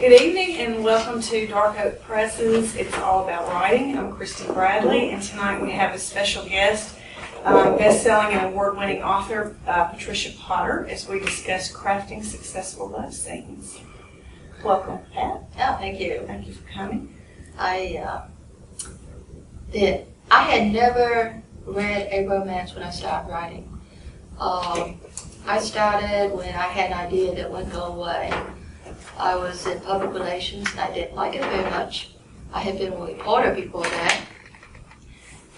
Good evening and welcome to Dark Oak Presses. It's all about writing. I'm Christy Bradley, and tonight we have a special guest, best-selling and award-winning author Patricia Potter, as we discuss crafting successful love scenes. Welcome, Pat. Oh, thank you. Thank you for coming. I had never read a romance when I started writing. I started when I had an idea that wouldn't go away. I was in public relations and I didn't like it very much. I had been a reporter before that.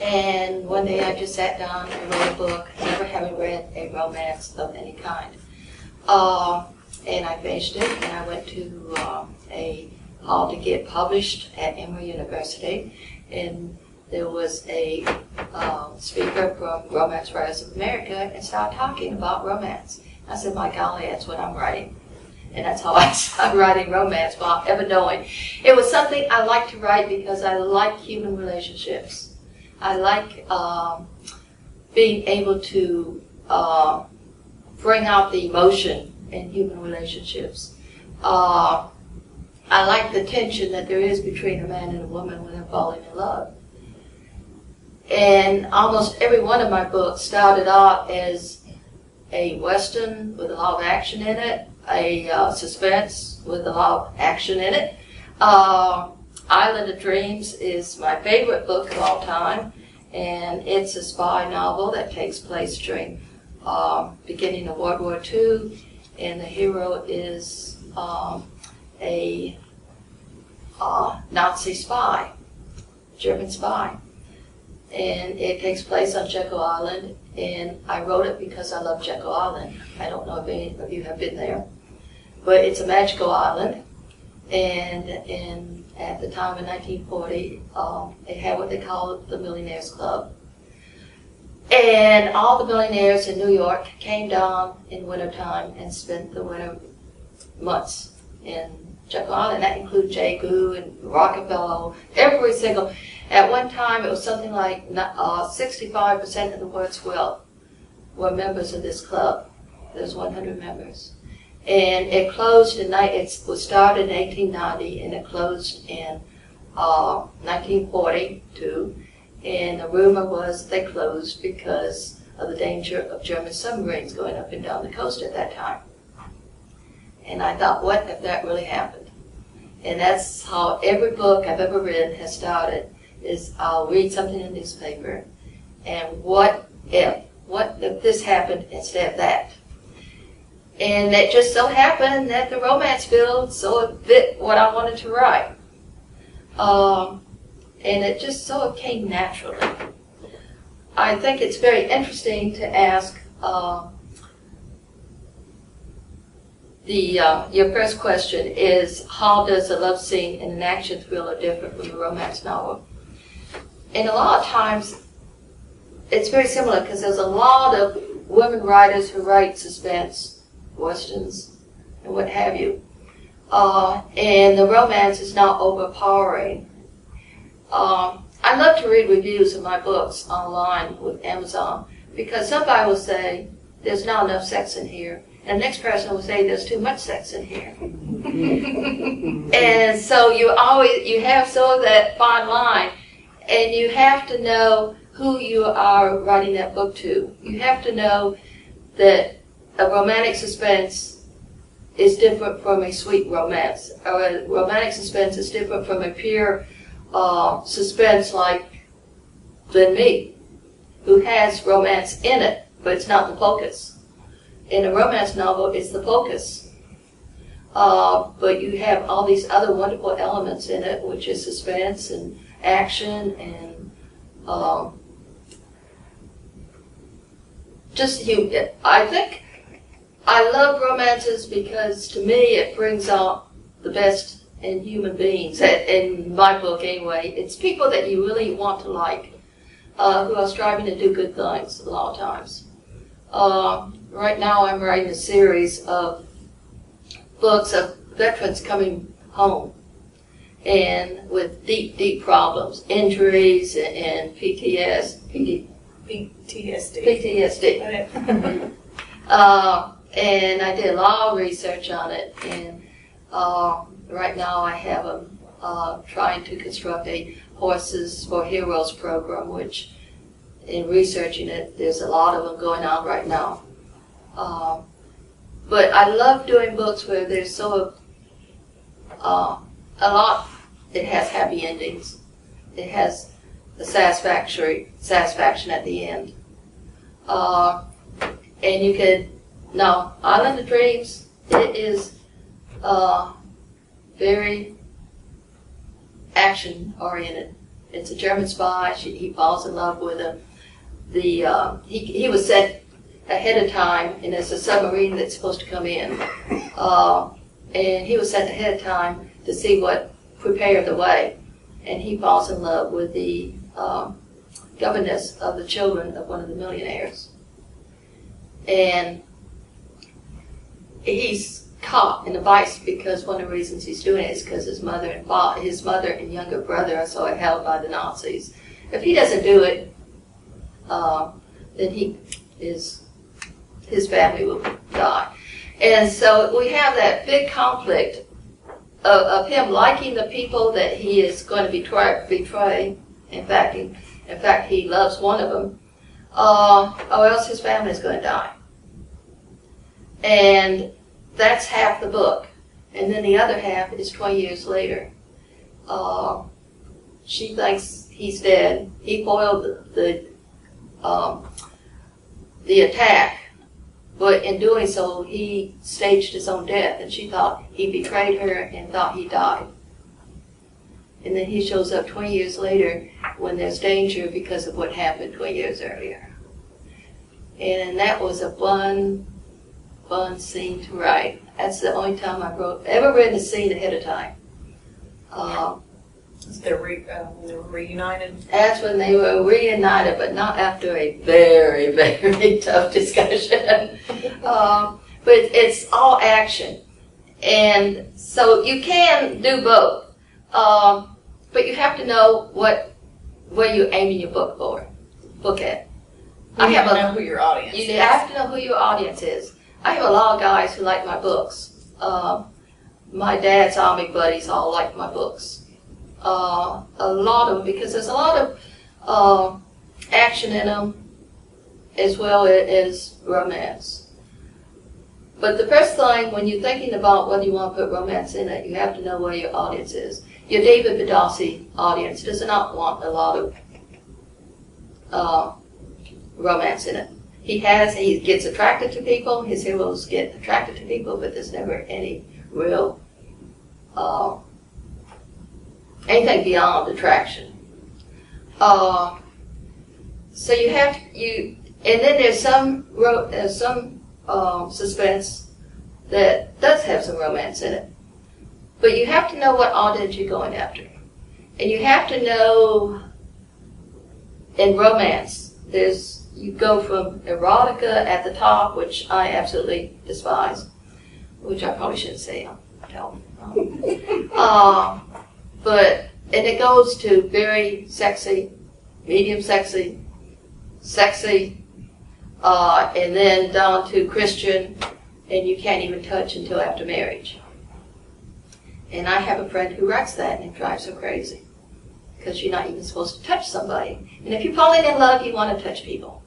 And one day I just sat down and wrote a book, never having read a romance of any kind. And I finished it and I went to a hall to get published at Emory University. And there was a speaker from Romance Writers of America and started talking about romance. I said, my golly, that's what I'm writing. And that's how I started writing romance without ever knowing. It was something I like to write because I like human relationships. I like being able to bring out the emotion in human relationships. I like the tension that there is between a man and a woman when they're falling in love. And almost every one of my books started out as a Western with a lot of action in it, a suspense with a lot of action in it. Island of Dreams is my favorite book of all time, and it's a spy novel that takes place during beginning of World War II, and the hero is a Nazi spy, German spy. And it takes place on Jekyll Island, and I wrote it because I love Jekyll Island. I don't know if any of you have been there, but it's a magical island, and at the time in 1940, they had what they called the Millionaires Club. And all the millionaires in New York came down in wintertime and spent the winter months in Jekyll Island. That includes Jay Gould and Rockefeller, every single. At one time, it was something like 65% of the world's wealth were members of this club. There's 100 members. And it closed it was started in 1890 and it closed in 1942. And the rumor was they closed because of the danger of German submarines going up and down the coast at that time. And I thought, what if that really happened? And that's how every book I've ever written has started. Is I'll read something in the newspaper, and what if this happened instead of that? And it just so happened that the romance field so it fit what I wanted to write. And it just so it came naturally. I think it's very interesting to ask your first question is, how does a love scene in an action thriller differ from a romance novel? And a lot of times, it's very similar because there's a lot of women writers who write suspense, westerns, and what have you. And the romance is not overpowering. I love to read reviews of my books online with Amazon because somebody will say, there's not enough sex in here. And the next person will say, there's too much sex in here. And so you have sort of that fine line. And you have to know who you are writing that book to. You have to know that a romantic suspense is different from a sweet romance. Or a romantic suspense is different from a pure suspense like Than Me, who has romance in it, but it's not the focus. In a romance novel, it's the focus. But you have all these other wonderful elements in it, which is suspense and action and I think I love romances because to me it brings out the best in human beings. In my book anyway, it's people that you really want to like, who are striving to do good things a lot of times. Right now I'm writing a series of books of veterans coming home and with deep, deep problems, injuries and PTSD. And I did a lot of research on it, and Right now I have them trying to construct a Horses for Heroes program, which in researching it, there's a lot of them going on right now. But I love doing books where there's a lot, it has happy endings. It has the satisfaction at the end. And you could, now, Island of Dreams, it is very action-oriented. It's a German spy. He falls in love with him. He was set ahead of time, and there's a submarine that's supposed to come in. And he was set ahead of time to see what prepared the way. And he falls in love with the governess of the children of one of the millionaires. And he's caught in a vice because one of the reasons he's doing it is because his mother and younger brother are so held by the Nazis. If he doesn't do it, then his family will die. And so we have that big conflict of him liking the people that he is going to betray. In fact, he loves one of them, or else his family is going to die. And that's half the book. And then the other half is 20 years later. She thinks he's dead. He foiled the attack, but in doing so, he staged his own death, and she thought he betrayed her and thought he died. And then he shows up 20 years later when there's danger because of what happened 20 years earlier. And that was a fun scene to write. That's the only time I've ever written a scene ahead of time. When they were reunited? That's when they were reunited, but not after a very, very tough discussion. But it's all action. And so you can do both. But you have to know where you're aiming your book at. You have to know who your audience is. You have to know who your audience is. I have a lot of guys who like my books. My dad's Army buddies all like my books. A lot of them, because there's a lot of action in them as well as romance. But the first thing, when you're thinking about whether you want to put romance in it, you have to know where your audience is. Your David Badassy audience does not want a lot of romance in it. He gets attracted to people, his heroes get attracted to people, but there's never any real anything beyond attraction. So and then there's some suspense that does have some romance in it. But you have to know what audience you're going after. And you have to know, in romance, you go from erotica at the top, which I absolutely despise, which I probably shouldn't say. And it goes to very sexy, medium sexy, and then down to Christian, and you can't even touch until after marriage. And I have a friend who writes that, and it drives her crazy, because you're not even supposed to touch somebody. And if you're falling in love, you want to touch people.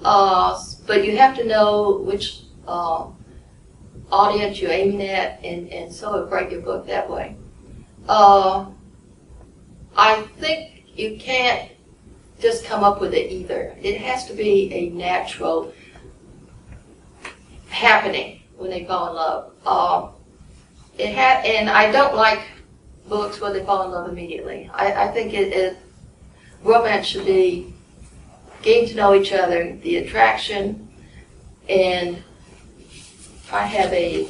But you have to know which audience you're aiming at, and sort of write your book that way. I think you can't just come up with it either. It has to be a natural happening when they fall in love. And I don't like books where they fall in love immediately. I think romance should be getting to know each other, the attraction, and I have a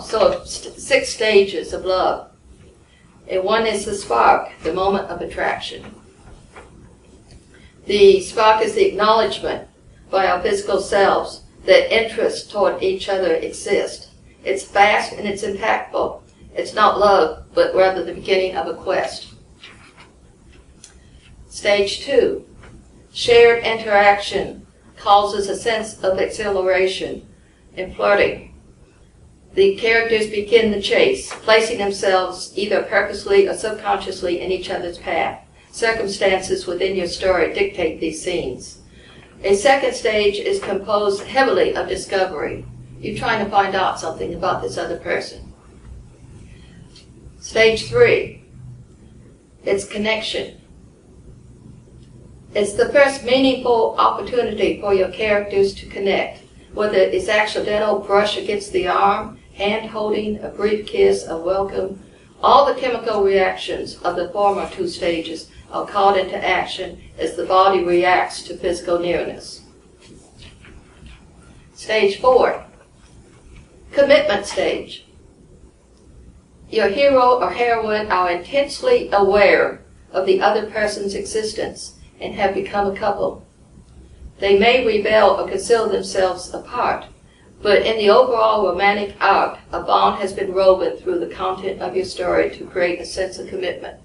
sort of 6 stages of love. And one is the spark, the moment of attraction. The spark is the acknowledgement by our physical selves that interest toward each other exists. It's fast and it's impactful. It's not love, but rather the beginning of a quest. Stage 2, shared interaction causes a sense of exhilaration and flirting. the characters begin the chase, placing themselves either purposely or subconsciously in each other's path. Circumstances within your story dictate these scenes. A second stage is composed heavily of discovery. You're trying to find out something about this other person. Stage 3, it's connection. It's the first meaningful opportunity for your characters to connect, whether it's accidental brush against the arm, hand holding, a brief kiss, a welcome. All the chemical reactions of the former 2 stages are called into action as the body reacts to physical nearness. Stage 4, commitment stage. Your hero or heroine are intensely aware of the other person's existence and have become a couple. They may rebel or conceal themselves apart, but in the overall romantic arc, a bond has been woven through the content of your story to create a sense of commitment.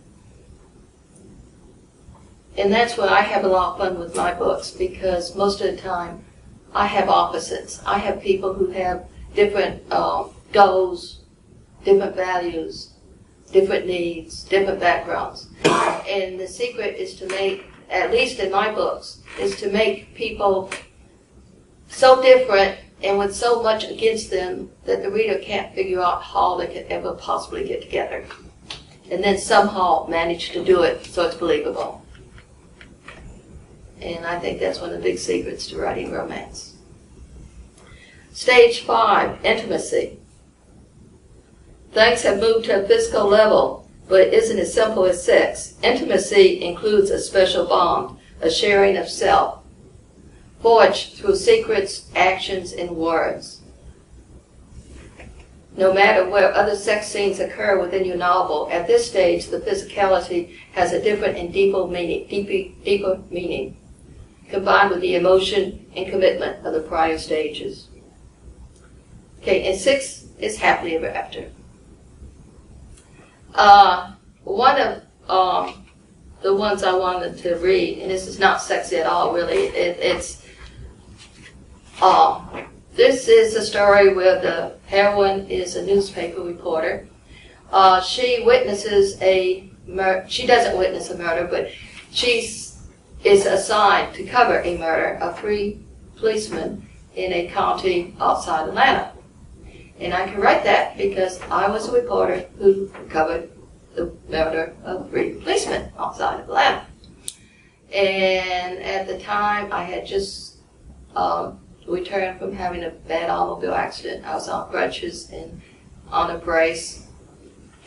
And that's when I have a lot of fun with my books, because most of the time I have opposites. I have people who have different goals, different values, different needs, different backgrounds. And the secret is to make, at least in my books, is to make people so different and with so much against them that the reader can't figure out how they could ever possibly get together. And then somehow manage to do it so it's believable. And I think that's one of the big secrets to writing romance. Stage 5, intimacy. Things have moved to a physical level, but it isn't as simple as sex. Intimacy includes a special bond, a sharing of self, forged through secrets, actions, and words. No matter where other sex scenes occur within your novel, at this stage the physicality has a different and deeper meaning, combined with the emotion and commitment of the prior stages. Okay, and 6 is happily ever after. One of the ones I wanted to read, and this is not sexy at all, really. This is a story where the heroine is a newspaper reporter. She witnesses she doesn't witness a murder, but she is assigned to cover a murder of 3 policemen in a county outside Atlanta. And I can write that because I was a reporter who covered the murder of 3 policemen outside of Atlanta. And at the time, I had just returned from having a bad automobile accident. I was on crutches and on a brace.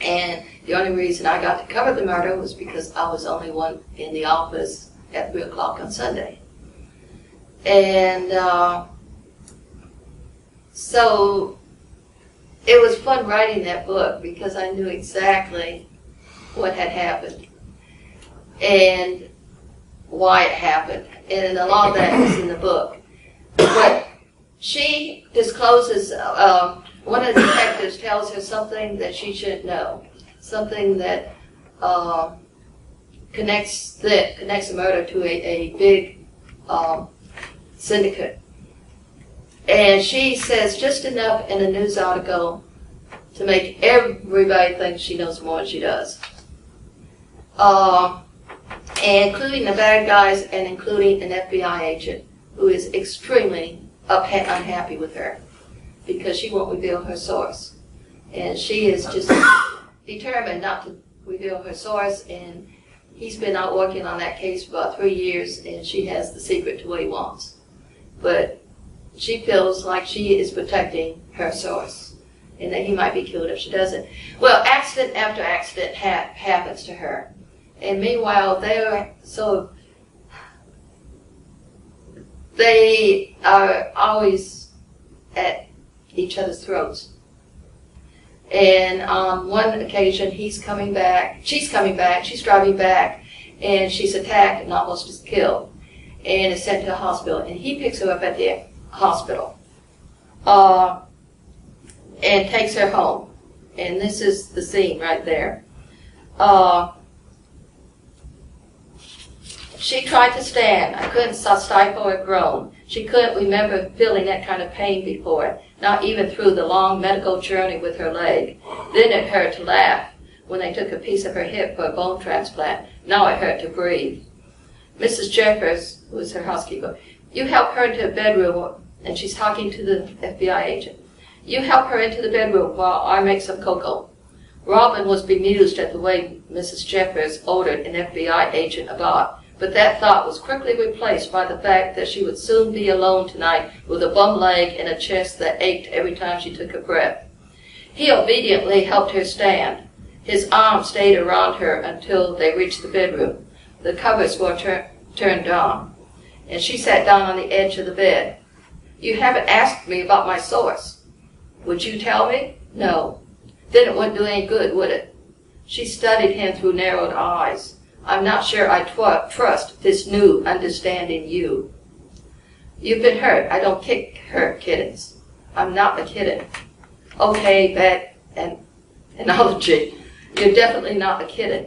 And the only reason I got to cover the murder was because I was the only one in the office at 3 o'clock on Sunday. And so it was fun writing that book because I knew exactly what had happened and why it happened. And a lot of that is in the book. But she discloses, one of the detectives tells her something that she shouldn't know, something that connects the murder to a big syndicate. And she says just enough in a news article to make everybody think she knows more than she does. Including the bad guys and including an FBI agent who is extremely unhappy with her because she won't reveal her source. And she is just determined not to reveal her source, and he's been out working on that case for about 3 years, and she has the secret to what he wants. But she feels like she is protecting her source and that he might be killed if she doesn't. Well, accident after accident happens to her. And meanwhile, they are always at each other's throats. And on one occasion, she's driving back, and she's attacked and almost is killed, and is sent to the hospital. And he picks her up at the hospital and takes her home. And this is the scene right there. She tried to stand. I couldn't stifle a groan. She couldn't remember feeling that kind of pain before. not even through the long medical journey with her leg. Then it hurt to laugh when they took a piece of her hip for a bone transplant. Now it hurt to breathe. Mrs. Jeffers, who was her housekeeper, you help her into a bedroom, and she's talking to the FBI agent. You help her into the bedroom while I make some cocoa. Robin was bemused at the way Mrs. Jeffers ordered an FBI agent about, but that thought was quickly replaced by the fact that she would soon be alone tonight with a bum leg and a chest that ached every time she took a breath. He obediently helped her stand. His arm stayed around her until they reached the bedroom. The covers were turned down, and she sat down on the edge of the bed. You haven't asked me about my source. Would you tell me? No. Then it wouldn't do any good, would it? She studied him through narrowed eyes. I'm not sure I trust this new, understanding you. You've been hurt. I don't hurt kittens. I'm not a kitten. Okay, bad analogy. You're definitely not a kitten.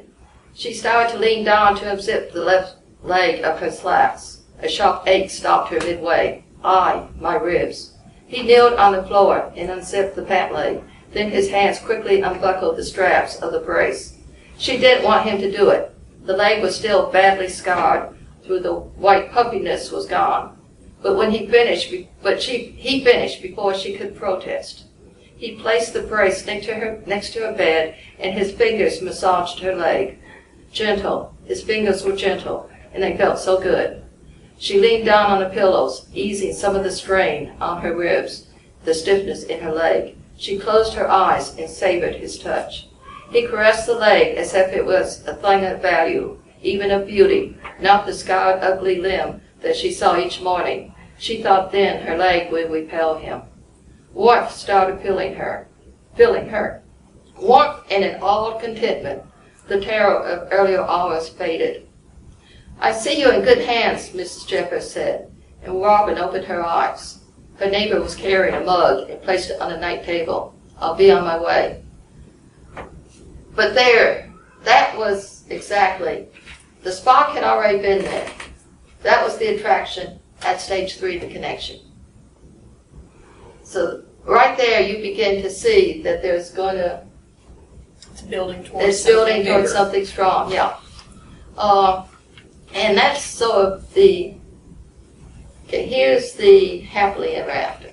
She started to lean down to unzip the left leg of her slacks. A sharp ache stopped her midway. My ribs. He kneeled on the floor and unzipped the pant leg. Then his hands quickly unbuckled the straps of the brace. She didn't want him to do it. The leg was still badly scarred, through the white puffiness was gone. But when he finished, he finished before she could protest. He placed the brace next to her bed, and his fingers massaged her leg. Gentle. His fingers were gentle, and they felt so good. She leaned down on the pillows, easing some of the strain on her ribs, the stiffness in her leg. She closed her eyes and savored his touch. He caressed the leg as if it was a thing of value, even of beauty, not the scarred, ugly limb that she saw each morning. She thought then her leg would repel him. Warmth started filling her. Warmth and an awed contentment. The terror of earlier hours faded. I see you in good hands, Mrs. Jeffers said, and Robin opened her eyes. Her neighbor was carrying a mug and placed it on the night table. I'll be on my way. But that was exactly, the spark had already been there. That was the attraction at stage 3, the connection. So right there you begin to see that there's going to, it's building towards something strong, yeah. And that's sort of here's the happily ever after.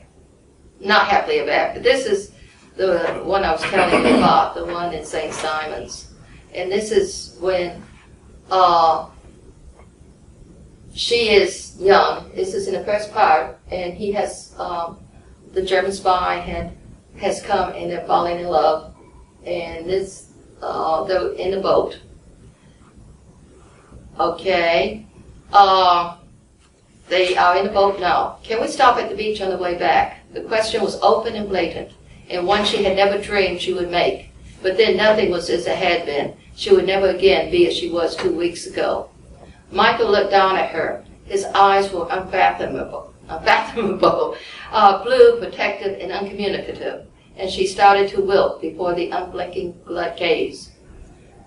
Not happily ever after. This is the one I was telling you about, the one in St. Simon's. And this is when she is young. This is in the first part, and he has, the German spy has come and they're falling in love. And this, they're in the boat. Okay. They are in the boat now. Can we stop at the beach on the way back? The question was open and blatant, and one she had never dreamed she would make. But then nothing was as it had been. She would never again be as she was 2 weeks ago. Michael looked down at her. His eyes were unfathomable, blue, protective, and uncommunicative, and she started to wilt before the unblinking gaze.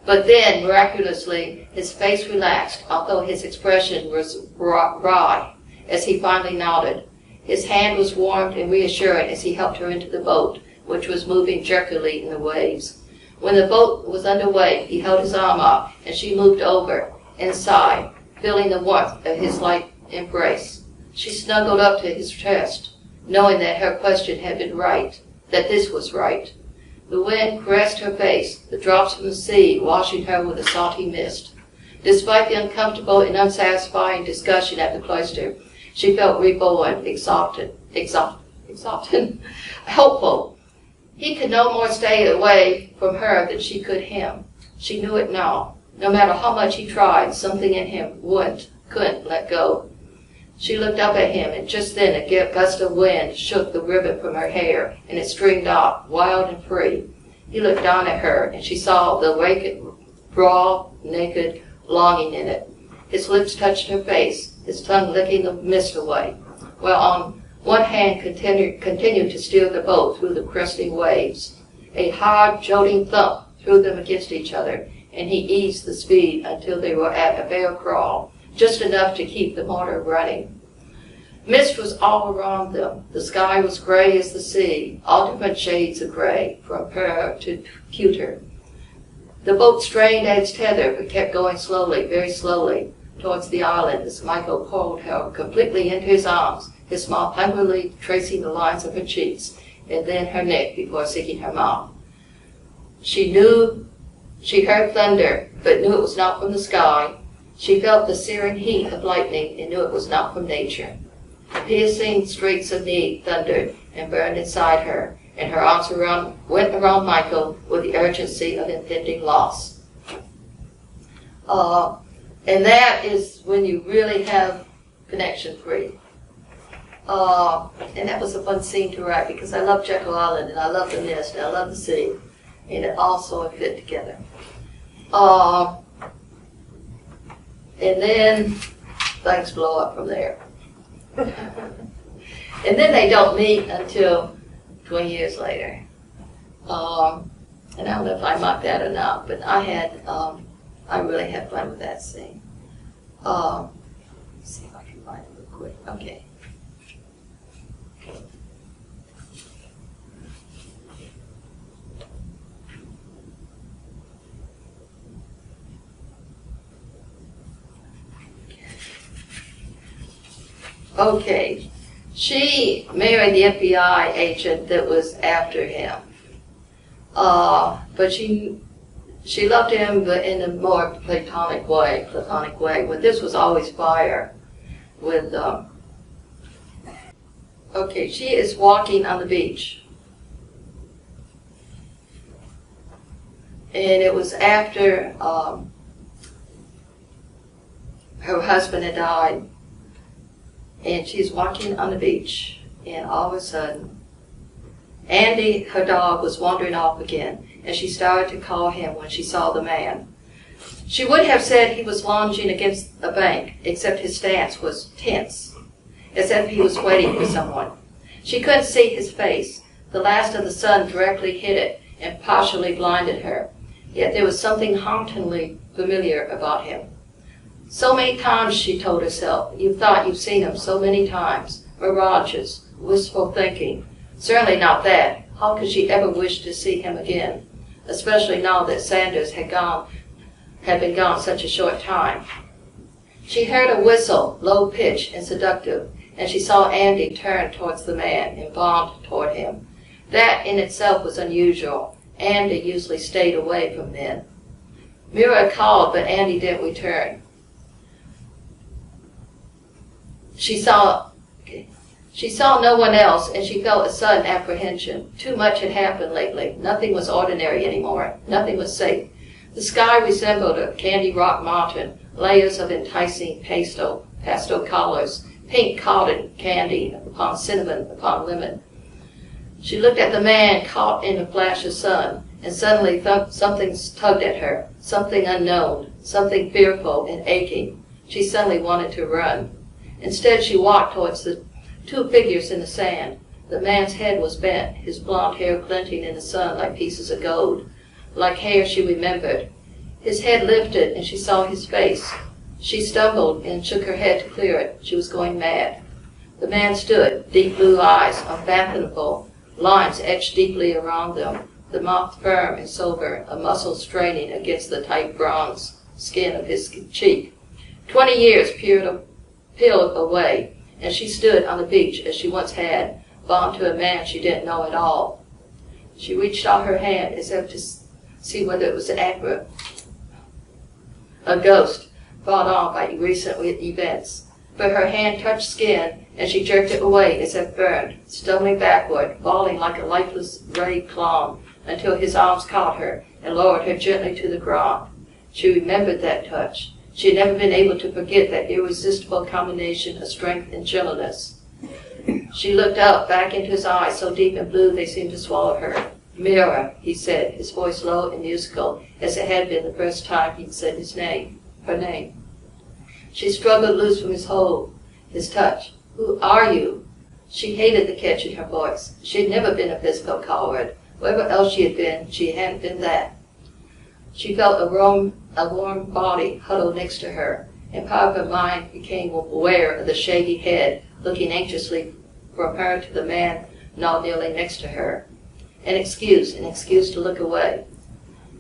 But then, miraculously, his face relaxed, although his expression was wry, as he finally nodded. His hand was warmed and reassuring as he helped her into the boat, which was moving jerkily in the waves. When the boat was underway, he held his arm up, and she moved over and sighed, feeling the warmth of his light embrace. She snuggled up to his chest, knowing that her question had been right, that this was right. The wind caressed her face, the drops from the sea washing her with a salty mist. Despite the uncomfortable and unsatisfying discussion at the cloister, she felt reborn, exalted, hopeful. He could no more stay away from her than she could him. She knew it now. No matter how much he tried, something in him couldn't let go. She looked up at him, and just then a gust of wind shook the ribbon from her hair, and it streamed out, wild and free. He looked down at her, and she saw the raw, naked longing in it. His lips touched her face, his tongue licking the mist away, while on one hand continued to steer the boat through the cresting waves. A hard, jolting thump threw them against each other, and he eased the speed until they were at a bare crawl, just enough to keep the motor running. Mist was all around them. The sky was gray as the sea, all different shades of gray, from pearl to pewter. The boat strained at its tether, but kept going slowly, very slowly, towards the island as Michael pulled her completely into his arms, his smile hungrily tracing the lines of her cheeks, and then her neck before seeking her mouth. She heard thunder, but knew it was not from the sky. She felt the searing heat of lightning and knew it was not from nature. The piercing streaks of need thundered and burned inside her, and her arms went around Michael with the urgency of impending loss. And that is when you really have connection free. And that was a fun scene to write because I love Jekyll Island and I love the mist and I love the sea, and it all sort of fit together. And then things blow up from there. And then they don't meet until 20 years later. And I don't know if I marked that or not, but I really had fun with that scene. Let's see if I can find it real quick. Okay. Okay, she married the FBI agent that was after him, but she loved him, but in a more platonic way. But this was always fire. With okay, she is walking on the beach, and it was after her husband had died. And she's walking on the beach, and all of a sudden, Andy, her dog, was wandering off again, and she started to call him when she saw the man. She would have said he was lounging against a bank, except his stance was tense, as if he was waiting for someone. She couldn't see his face. The last of the sun directly hit it and partially blinded her, yet there was something hauntingly familiar about him. So many times, she told herself, you thought you've seen him so many times. Mirages, wistful thinking. Certainly not that. How could she ever wish to see him again? Especially now that Sanders had been gone such a short time. She heard a whistle, low-pitched and seductive, and she saw Andy turn towards the man and bond toward him. That in itself was unusual. Andy usually stayed away from men. Mira called, but Andy didn't return. She saw no one else, and she felt a sudden apprehension. Too much had happened lately. Nothing was ordinary anymore. Nothing was safe. The sky resembled a candy rock mountain, layers of enticing pastel colors, pink cotton candy upon cinnamon upon lemon. She looked at the man caught in a flash of sun, and suddenly something tugged at her, something unknown, something fearful and aching. She suddenly wanted to run. Instead, she walked towards the two figures in the sand. The man's head was bent, his blonde hair glinting in the sun like pieces of gold, like hair she remembered. His head lifted, and she saw his face. She stumbled and shook her head to clear it. She was going mad. The man stood, deep blue eyes, unfathomable, lines etched deeply around them, the mouth firm and sober, a muscle straining against the tight bronze skin of his cheek. 20 years peeled away, and she stood on the beach as she once had, bound to a man she didn't know at all. She reached out her hand as if to see whether it was accurate. A ghost brought on by recent events. But her hand touched skin, and she jerked it away as if burned, stumbling backward, falling like a lifeless gray clown, until his arms caught her and lowered her gently to the ground. She remembered that touch. She had never been able to forget that irresistible combination of strength and gentleness. She looked up, back into his eyes, so deep and blue they seemed to swallow her. "Mira," he said, his voice low and musical, as it had been the first time he'd said her name. She struggled loose from his hold, his touch. "Who are you?" She hated the catch in her voice. She had never been a physical coward. Whatever else she hadn't been that. She felt a warm body huddled next to her, and part of her mind became aware of the shaggy head looking anxiously from her to the man now kneeling next to her. An excuse to look away.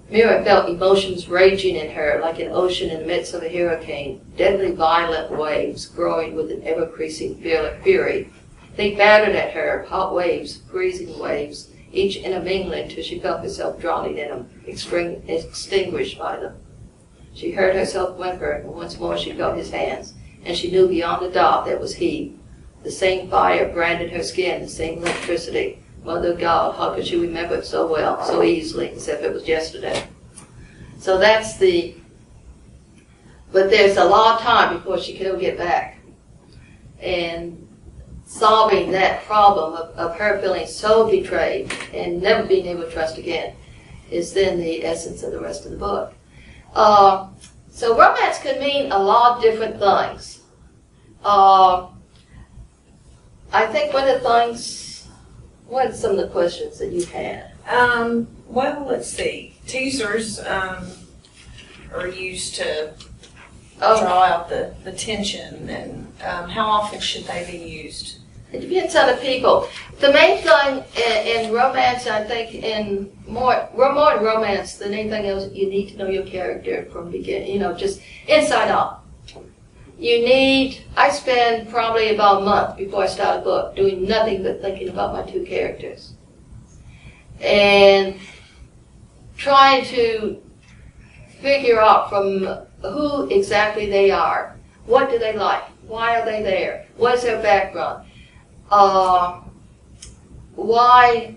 Mira felt emotions raging in her like an ocean in the midst of a hurricane, deadly violent waves growing with an ever-increasing fury. They battered at her, hot waves, freezing waves, each intermingling till she felt herself drowning in them, extinguished by them. She heard herself whimper, and once more she felt his hands, and she knew beyond a doubt that was he. The same fire branded her skin, the same electricity. Mother of God, how could she remember it so well, so easily, as if it was yesterday? So that's but there's a lot of time before she can ever get back. And solving that problem of her feeling so betrayed and never being able to trust again is then the essence of the rest of the book. So romance can mean a lot of different things. I think one of the things, what are some of the questions that you had? Well, let's see. Teasers are used to draw out the tension, and how often should they be used? It depends on the people. The main thing in romance, I think, more in romance than anything else, you need to know your character from the beginning, just inside out. I spend probably about a month before I start a book doing nothing but thinking about my two characters. And trying to figure out from who exactly they are. What do they like? Why are they there? What is their background? Why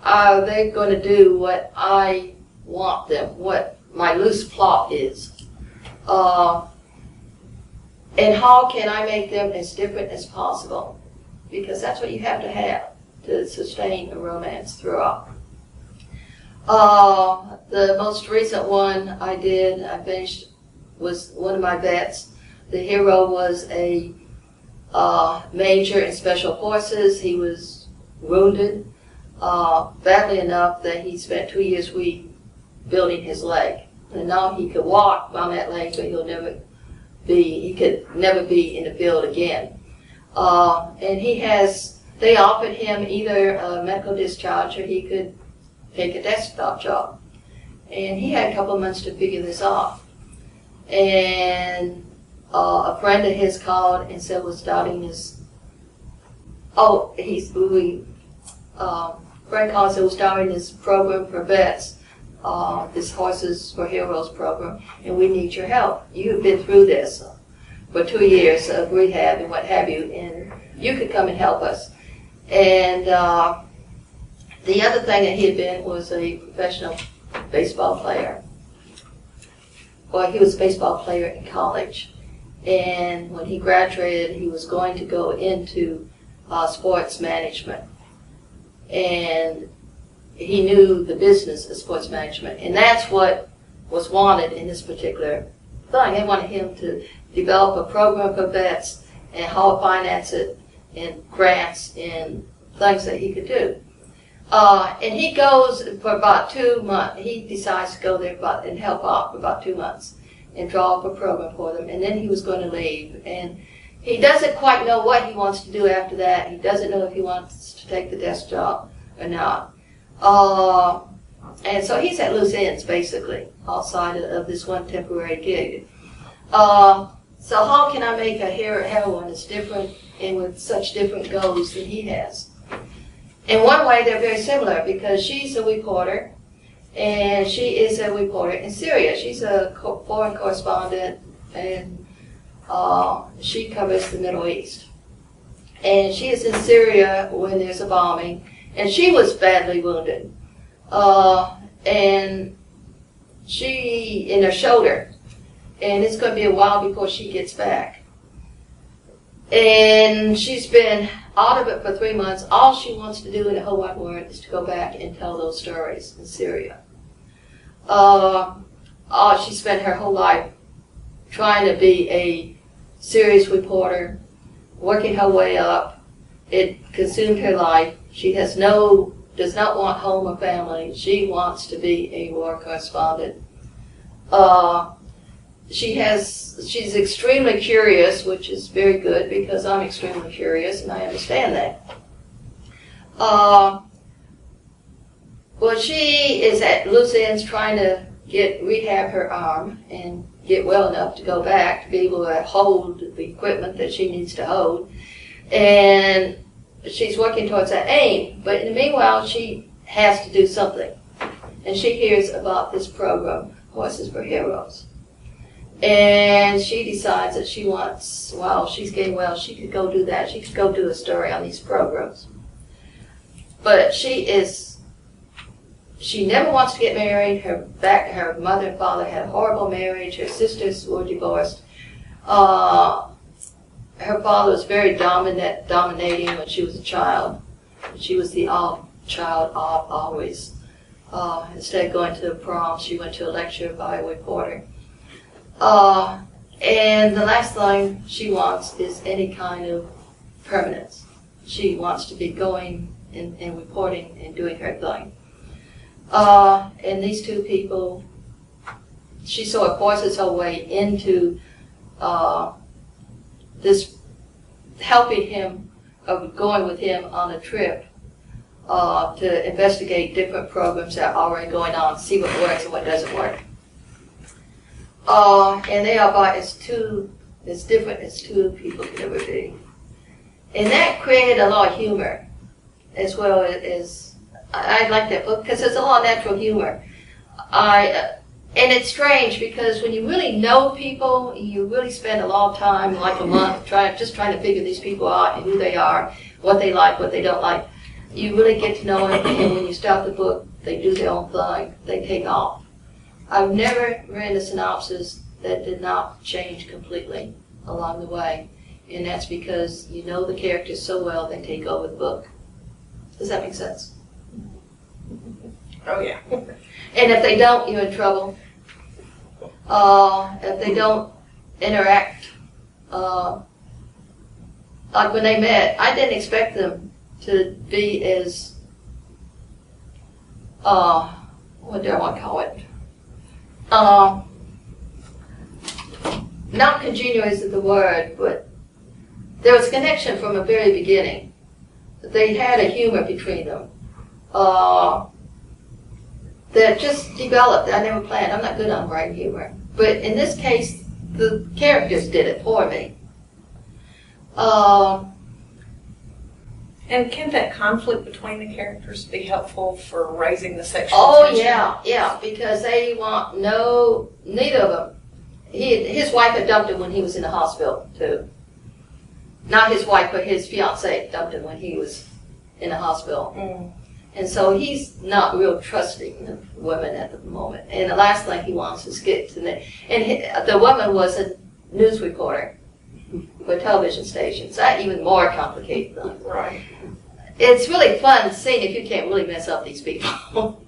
are they going to do what I want them, what my loose plot is? And how can I make them as different as possible? Because that's what you have to sustain a romance throughout. The most recent one I finished, was one of my vets. The hero was a major in special forces. He was wounded badly enough that he spent 2 years rebuilding his leg. And now he could walk on that leg, but he could never be in the field again. And they offered him either a medical discharge or he could take a desktop job. And he had a couple of months to figure this out. And a friend of his called and said was starting this, Frank called and said was starting this program for vets, this Horses for Heroes program, and we need your help. You've been through this for 2 years of rehab and what have you, and you could come and help us. And the other thing that he had been was a professional baseball player. Well, he was a baseball player in college. And when he graduated, he was going to go into sports management. And he knew the business of sports management. And that's what was wanted in this particular thing. They wanted him to develop a program for vets and how to finance it and grants and things that he could do. And he goes for about 2 months. He decides to go there and help out for about 2 months and draw up a program for them. And then he was going to leave. And he doesn't quite know what he wants to do after that. He doesn't know if he wants to take the desk job or not. And so he's at loose ends, basically, outside of this one temporary gig. So how can I make a heroine that's different and with such different goals than he has? In one way, they're very similar because she's a reporter, and she is a reporter in Syria. She's a foreign correspondent, and she covers the Middle East. And she is in Syria when there's a bombing, and she was badly wounded. And she, in her shoulder, and it's going to be a while before she gets back. And she's been out of it for 3 months. All she wants to do in the whole wide world is to go back and tell those stories in Syria. She spent her whole life trying to be a serious reporter, working her way up. It consumed her life. She does not want home or family. She wants to be a war correspondent. she's extremely curious, which is very good because I'm extremely curious and I understand that. Well, she is at loose ends trying to rehab her arm and get well enough to go back to be able to hold the equipment that she needs to hold. And she's working towards that aim. But in the meanwhile, she has to do something. And she hears about this program, Horses for Heroes. And she decides that she wants, while she's getting well, she could go do that. She could go do a story on these programs. But she never wants to get married. Her mother and father had a horrible marriage. Her sisters were divorced. Her father was very dominating when she was a child. She was the child always. Instead of going to the prom, she went to a lecture by a reporter. And the last thing she wants is any kind of permanence. She wants to be going and reporting and doing her thing. And these two people, she sort of forces her way into this, helping him, going with him on a trip to investigate different programs that are already going on, see what works and what doesn't work. And they are about as different as two people can ever be. And that created a lot of humor, as well as, I like that book because there's a lot of natural humor. And it's strange because when you really know people, you really spend a lot of time, like a month, just trying to figure these people out and who they are, what they like, what they don't like. You really get to know them, and when you start the book, they do their own thing, they take off. I've never read a synopsis that did not change completely along the way, and that's because you know the characters so well they take over the book. Does that make sense? Oh, yeah. And if they don't, you're in trouble. If they don't interact, like when they met, I didn't expect them to be as, what do I want to call it? Not congenial is the word, but there was a connection from the very beginning. They had a humor between them that just developed. I never planned. I'm not good on writing humor. But in this case, the characters did it for me. And can that conflict between the characters be helpful for raising the sexual tension? Yeah, because they want neither of them. His wife had dumped him when he was in the hospital, too. Not his wife, but his fiancée dumped him when he was in the hospital. Mm. And so he's not real trusting of women at the moment. And the last thing he wants is get to the woman was a news reporter for television stations. That even more complicated things. Right. It's really fun seeing if you can't really mess up these people.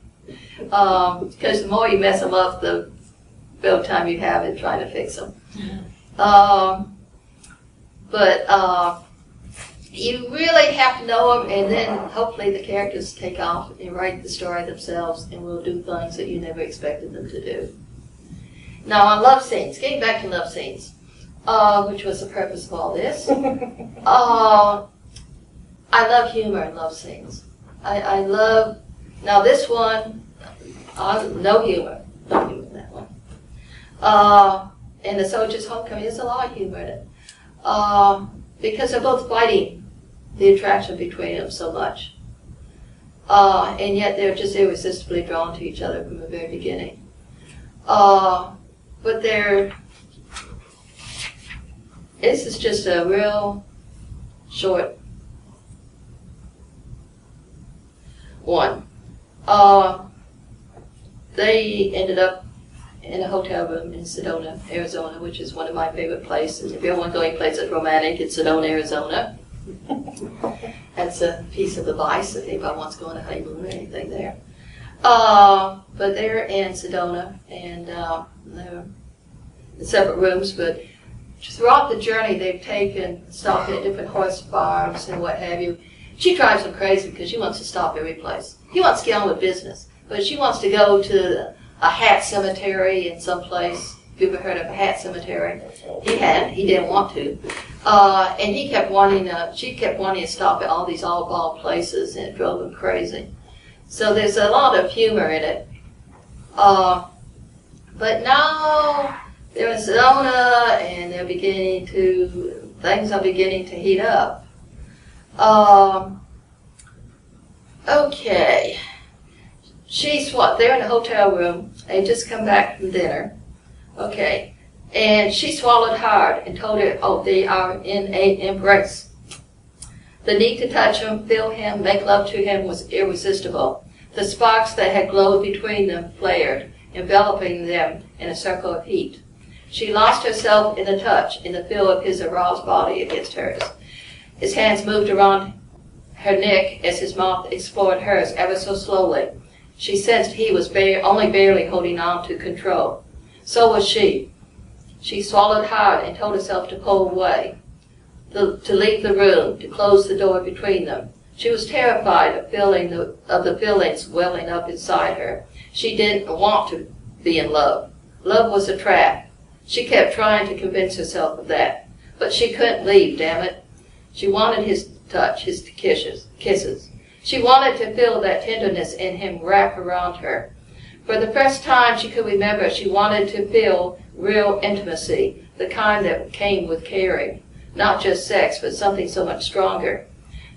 Because the more you mess them up, the better time you have in trying to fix them. But you really have to know them, and then hopefully the characters take off and write the story themselves and will do things that you never expected them to do. Now on love scenes, getting back to love scenes, which was the purpose of all this. I love humor in love scenes. I love, now this one, no humor in that one. And the Soldier's Homecoming, there's a lot of humor in it. Because they're both fighting the attraction between them so much. And yet they're just irresistibly drawn to each other from the very beginning. But this is just a real short one. They ended up in a hotel room in Sedona, Arizona, which is one of my favorite places. If you want to go any place that's romantic, it's Sedona, Arizona. That's a piece of advice if anybody wants to go on a honeymoon or anything there. But they're in Sedona, and they're in separate rooms, but throughout the journey they've stopped at different horse farms and what have you. She drives him crazy because she wants to stop every place. He wants to get on with business, but she wants to go to a hat cemetery in some place you ever heard of a hat cemetery? He hadn't. He didn't want to. And she kept wanting to stop at all these oddball places, and it drove him crazy. So there's a lot of humor in it. But now they're in Sedona, and things are beginning to heat up. Okay. They're in a hotel room. They just come back from dinner. Okay. And she swallowed hard and told her, they are in an embrace. The need to touch him, feel him, make love to him was irresistible. The sparks that had glowed between them flared, enveloping them in a circle of heat. She lost herself in the touch, in the feel of his aroused body against hers. His hands moved around her neck as his mouth explored hers ever so slowly. She sensed he was only barely holding on to control. So was she. She swallowed hard and told herself to pull away, to leave the room, to close the door between them. She was terrified of the feelings welling up inside her. She didn't want to be in love. Love was a trap. She kept trying to convince herself of that. But she couldn't leave, damn it. She wanted his touch, his kisses. She wanted to feel that tenderness in him wrap around her. For the first time she could remember, she wanted to feel real intimacy, the kind that came with caring. Not just sex, but something so much stronger.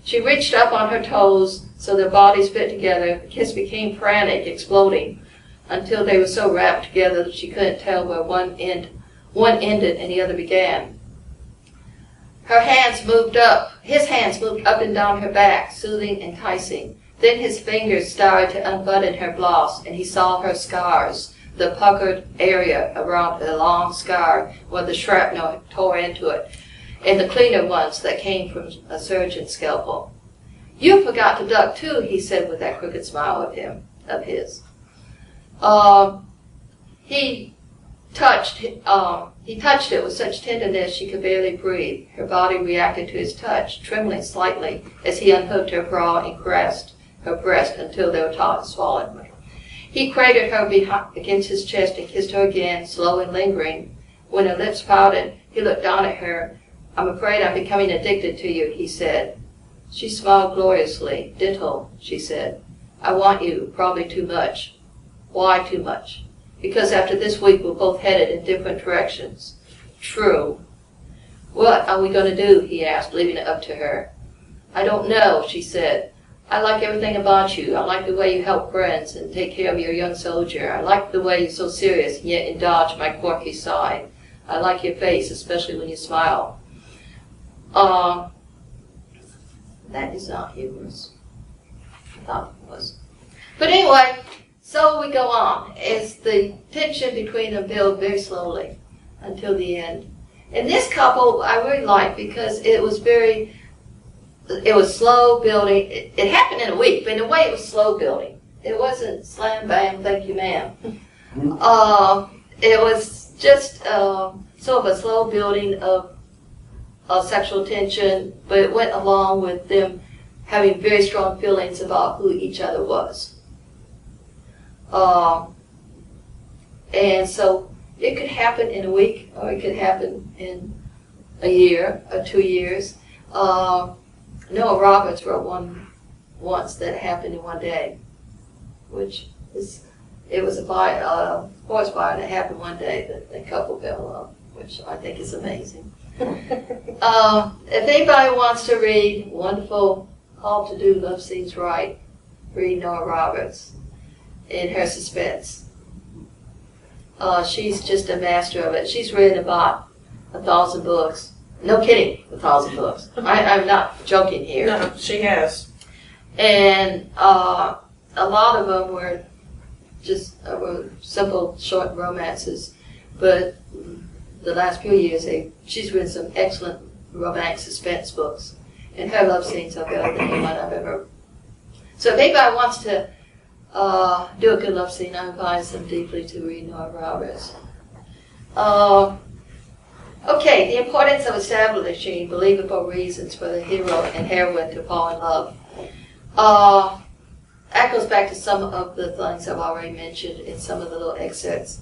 She reached up on her toes so their bodies fit together. The kiss became frantic, exploding, until they were so wrapped together that she couldn't tell where one ended and the other began. His hands moved up and down her back, soothing, enticing. Then his fingers started to unbutton her blouse, and he saw her scars, the puckered area around the long scar where the shrapnel tore into it, and the cleaner ones that came from a surgeon's scalpel. "You forgot to duck too," he said with that crooked smile of his. He touched it with such tenderness she could barely breathe. Her body reacted to his touch, trembling slightly as he unhooked her bra and caressed her breast until they were taut and swollen. He cradled her against his chest and kissed her again, slow and lingering. When her lips pouted, he looked down at her. "I'm afraid I'm becoming addicted to you," he said. She smiled gloriously. "Ditto," she said. "I want you, probably too much." "Why too much?" "Because after this week we're both headed in different directions." "True." "What are we going to do?" he asked, leaving it up to her. "I don't know," she said. "I like everything about you. I like the way you help friends and take care of your young soldier. I like the way you're so serious and yet indulge my quirky side. I like your face, especially when you smile." That is not humorous. I thought it was. But anyway, so we go on as the tension between them built very slowly until the end. And this couple I really liked because it was slow building. It happened in a week, but in a way it was slow building. It wasn't slam, bam, thank you, ma'am. It was just sort of a slow building of sexual tension, but it went along with them having very strong feelings about who each other was. And so it could happen in a week, or it could happen in a year or 2 years. Noah Roberts wrote one once that happened in one day, it was a horse barn that happened one day that the couple fell off, which I think is amazing. If anybody wants to read wonderful, how to do love scenes right, read Noah Roberts in her suspense. She's just a master of it. She's written about 1,000 books. No kidding, 1,000 books. I'm not joking here. No, she has. And a lot of them were just simple, short romances. But the last few years, she's written some excellent romantic suspense books. And her love scenes are better than anyone I've ever. So if anybody wants to do a good love scene, I advise them deeply to read Noah Roberts. Okay, the importance of establishing believable reasons for the hero and heroine to fall in love. That goes back to some of the things I've already mentioned in some of the little excerpts.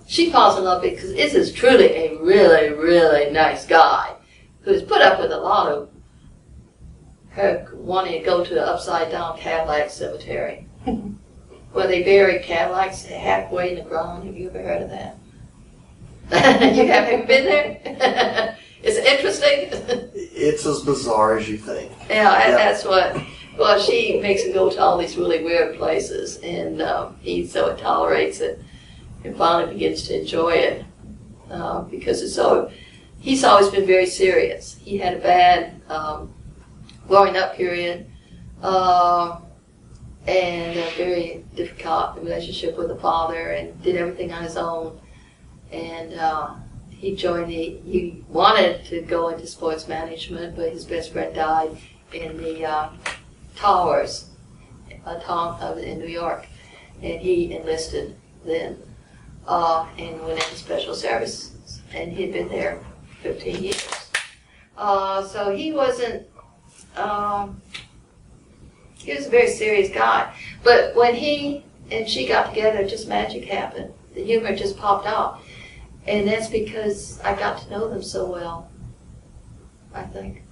she falls in love because this is truly a really, really nice guy who's put up with a lot of her wanting to go to the upside-down Cadillac cemetery where they bury Cadillacs halfway in the ground. Have you ever heard of that? You haven't been there? It's interesting. It's as bizarre as you think. Yeah, that's what. Well, she makes him go to all these really weird places, and he so tolerates it, and finally begins to enjoy it because he's always been very serious. He had a bad growing up period and a very difficult relationship with the father, and did everything on his own. And he wanted to go into sports management, but his best friend died in the towers in New York, and he enlisted then and went into special services, and he'd been there 15 years. So he wasn't, he was a very serious guy. But when he and she got together, just magic happened. The humor just popped out. And that's because I got to know them so well, I think.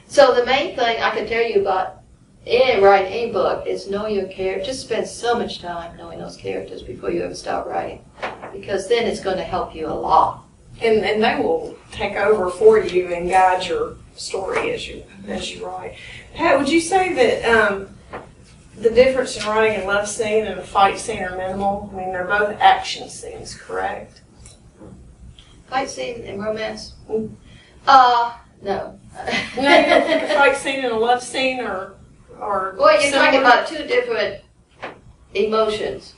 So the main thing I can tell you about writing any book is know your character. Just spend so much time knowing those characters before you ever start writing, because then it's going to help you a lot. And they will take over for you and guide your story as you write. Pat, would you say that the difference in writing a love scene and a fight scene are minimal? I mean, they're both action scenes, correct? Fight scene and romance? No. No, you don't think a fight scene and a love scene are Well, you're talking about two different emotions.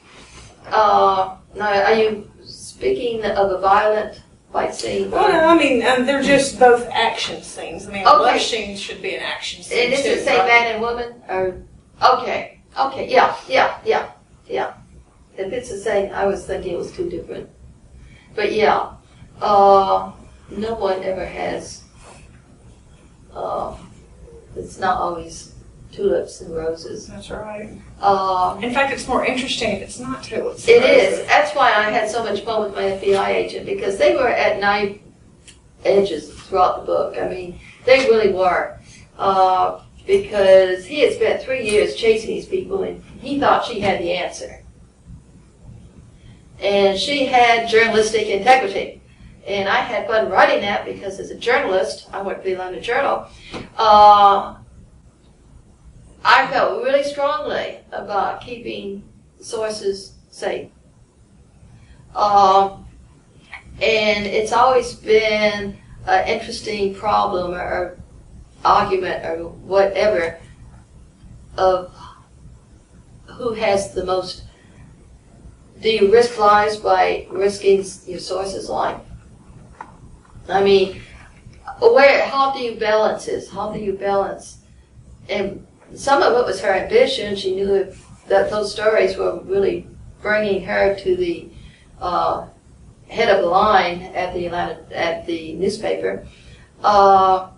Now, are you speaking of a violent fight scene? Well, no, I mean, they're just both action scenes. I mean, a love scene should be an action scene. And is it say man and woman? Or okay, yeah. If it's the same, I was thinking it was two different. But yeah, no one ever has. It's not always tulips and roses. That's right. In fact, it's more interesting if it's not tulips and It roses. is. That's why I had so much fun with my FBI agent, because they were at knife edges throughout the book. I mean, they really were. Because he had spent 3 years chasing these people, and he thought she had the answer. And she had journalistic integrity. And I had fun writing that because as a journalist, I worked for the London Journal, I felt really strongly about keeping sources safe. And it's always been an interesting problem or argument or whatever of who has the most. Do you risk lives by risking your source's life? I mean, how do you balance this? How do you balance? And some of it was her ambition. She knew that those stories were really bringing her to the head of the line at the newspaper. And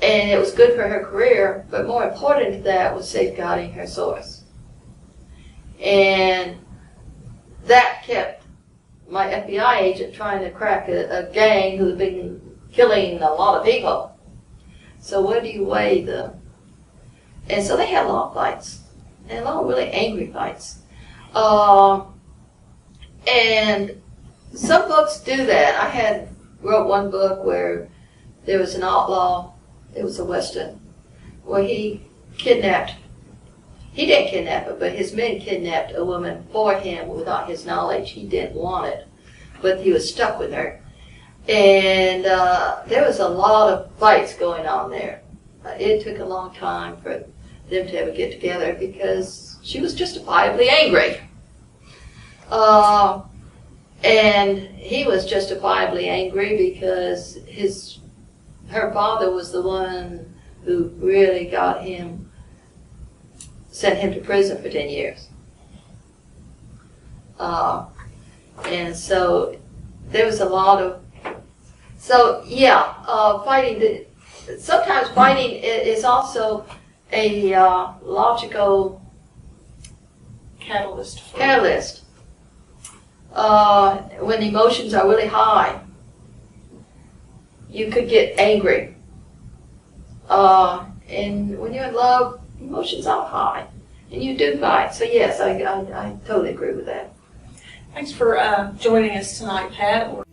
it was good for her career, but more important to that was safeguarding her source. And that kept my FBI agent trying to crack a gang who had been killing a lot of people. So where do you weigh the... And so they had a lot of fights, and a lot of really angry fights. And some books do that. I wrote one book where there was an outlaw, it was a Western, where he didn't kidnap her, but his men kidnapped a woman for him without his knowledge. He didn't want it, but he was stuck with her. And there was a lot of fights going on there. It took a long time for them to ever get together because she was justifiably angry. And he was justifiably angry because her father was the one who really sent him to prison for 10 years. And so there was a lot of, fighting. Sometimes fighting is also a logical Catalyst. when emotions are really high, you could get angry. And when you're in love, emotions are high, and you do fight. So yes, I totally agree with that. Thanks for joining us tonight, Pat.